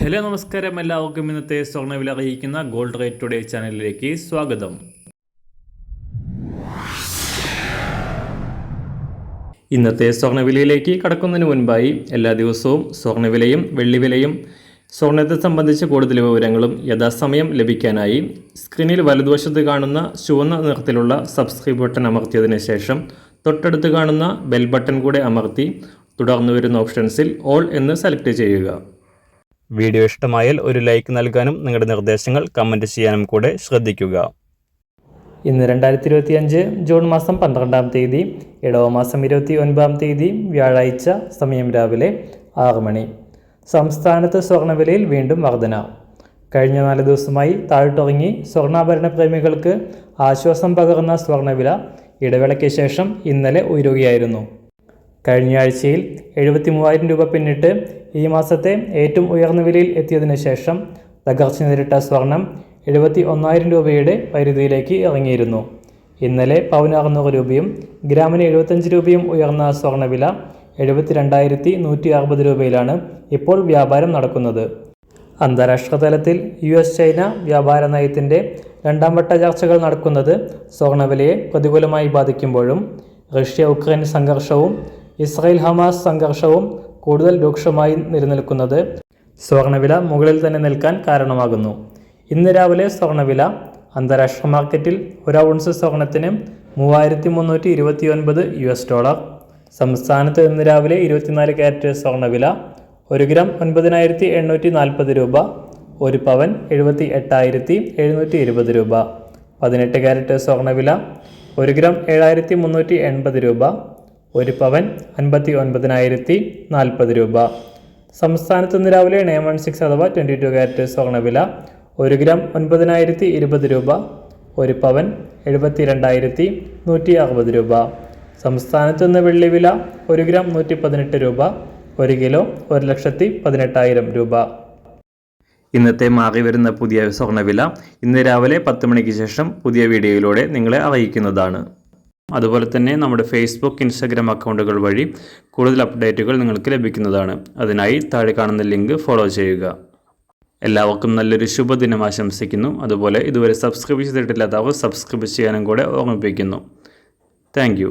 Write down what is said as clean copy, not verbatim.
Hello നമസ്കാരം, എല്ലാവർക്കും ഇന്നത്തെ സ്വർണ്ണവില അറിയിക്കുന്ന ഗോൾഡ് റേറ്റ് ടുഡേ ചാനലിലേക്ക് സ്വാഗതം. ഇന്നത്തെ സ്വർണ്ണവിലയിലേക്ക് കടക്കുന്നതിന് മുൻപായി എല്ലാ ദിവസവും സ്വർണ്ണവിലയും വെള്ളിവിലയും സ്വർണ്ണത്തെ സംബന്ധിച്ച് കൂടുതൽ വിവരങ്ങളും യഥാസമയം ലഭിക്കാനായി സ്ക്രീനിൽ വലതുവശത്ത് കാണുന്ന ചുവന്ന നിറത്തിലുള്ള സബ്സ്ക്രൈബ് ബട്ടൺ അമർത്തിയതിനു ശേഷം തൊട്ടടുത്ത് കാണുന്ന ബെൽ ബട്ടൺ കൂടെ അമർത്തി തുടർന്ന് വരുന്ന ഓപ്ഷൻസിൽ ഓൾ എന്ന് സെലക്ട് ചെയ്യുക. വീഡിയോ ഇഷ്ടമായാൽ ഒരു ലൈക്ക് നൽകാനും നിങ്ങളുടെ നിർദ്ദേശങ്ങൾ കമൻറ്റ് ചെയ്യാനും കൂടെ ശ്രദ്ധിക്കുക. ഇന്ന് 2025 ജൂൺ മാസം 12-ാം തീയതി, ഇടവ മാസം 29-ാം തീയതി വ്യാഴാഴ്ച, സമയം രാവിലെ 6 മണി. സംസ്ഥാനത്ത് സ്വർണ്ണവിലയിൽ വീണ്ടും വർധന. കഴിഞ്ഞ 4 ദിവസമായി താഴ്ത്തുടങ്ങി സ്വർണ്ണാഭരണ പ്രേമികൾക്ക് ആശ്വാസം പകർന്ന സ്വർണ്ണവില ഇടവേളയ്ക്ക് ശേഷം ഇന്നലെ ഉയരുകയായിരുന്നു. കഴിഞ്ഞ ആഴ്ചയിൽ 73,000 രൂപ പിന്നിട്ട് ഈ മാസത്തെ ഏറ്റവും ഉയർന്ന വിലയിൽ എത്തിയതിനു ശേഷം തകർച്ച നേരിട്ട സ്വർണം 71,000 രൂപയുടെ പരിധിയിലേക്ക് ഇറങ്ങിയിരുന്നു. ഇന്നലെ പവന് 600 രൂപയും ഗ്രാമിന് 75 രൂപയും ഉയർന്ന സ്വർണ്ണവില 72,160 രൂപയിലാണ് ഇപ്പോൾ വ്യാപാരം നടക്കുന്നത്. അന്താരാഷ്ട്ര തലത്തിൽ US-ചൈന വ്യാപാര നയത്തിൻ്റെ 2ാം വട്ട ചർച്ചകൾ നടക്കുന്നത് സ്വർണ്ണവിലയെ പ്രതികൂലമായി ബാധിക്കുമ്പോഴും റഷ്യ-ഉക്രൈൻ സംഘർഷവും ഇസ്രായേൽ ഹമാസ് സംഘർഷവും കൂടുതൽ രൂക്ഷമായി നിലനിൽക്കുന്നത് സ്വർണ്ണവില മുകളിൽ തന്നെ നിൽക്കാൻ കാരണമാകുന്നു. ഇന്ന് രാവിലെ സ്വർണ്ണവില അന്താരാഷ്ട്ര മാർക്കറ്റിൽ 1 ഔൺസ് സ്വർണത്തിന് $3,329. സംസ്ഥാനത്ത് ഇന്ന് രാവിലെ 24 ക്യാരറ്റ് സ്വർണ്ണവില 1 ഗ്രാം 9,840 രൂപ, 1 പവൻ 78,720 രൂപ. 18 ക്യാരറ്റ് സ്വർണ്ണവില 1 ഗ്രാം 7,380 രൂപ, 1 പവൻ 59,040 രൂപ. സംസ്ഥാനത്ത് ഇന്ന് രാവിലെ 916 അഥവാ 22 ക്യാരറ്റ് സ്വർണ്ണവില 1 ഗ്രാം 9,020 രൂപ, 1 പവൻ 72,160 രൂപ. സംസ്ഥാനത്ത് ഇന്ന് വെള്ളിവില 1 ഗ്രാം 118 രൂപ, 1 കിലോ 1,18,000 രൂപ. ഇന്നത്തെ മാറി വരുന്ന പുതിയ സ്വർണ്ണവില ഇന്ന് രാവിലെ 10 മണിക്ക് ശേഷം പുതിയ വീഡിയോയിലൂടെ നിങ്ങളെ അറിയിക്കുന്നതാണ്. അതുപോലെ തന്നെ നമ്മുടെ ഫേസ്ബുക്ക്, ഇൻസ്റ്റാഗ്രാം അക്കൗണ്ടുകൾ വഴി കൂടുതൽ അപ്ഡേറ്റുകൾ നിങ്ങൾക്ക് ലഭിക്കുന്നതാണ്. അതിനായി താഴെ കാണുന്ന ലിങ്ക് ഫോളോ ചെയ്യുക. എല്ലാവർക്കും നല്ലൊരു ശുഭദിനം ആശംസിക്കുന്നു. അതുപോലെ ഇതുവരെ സബ്സ്ക്രൈബ് ചെയ്തിട്ടില്ലാത്തവർ സബ്സ്ക്രൈബ് ചെയ്യാനും കൂടെ ഓർമ്മിപ്പിക്കുന്നു. താങ്ക്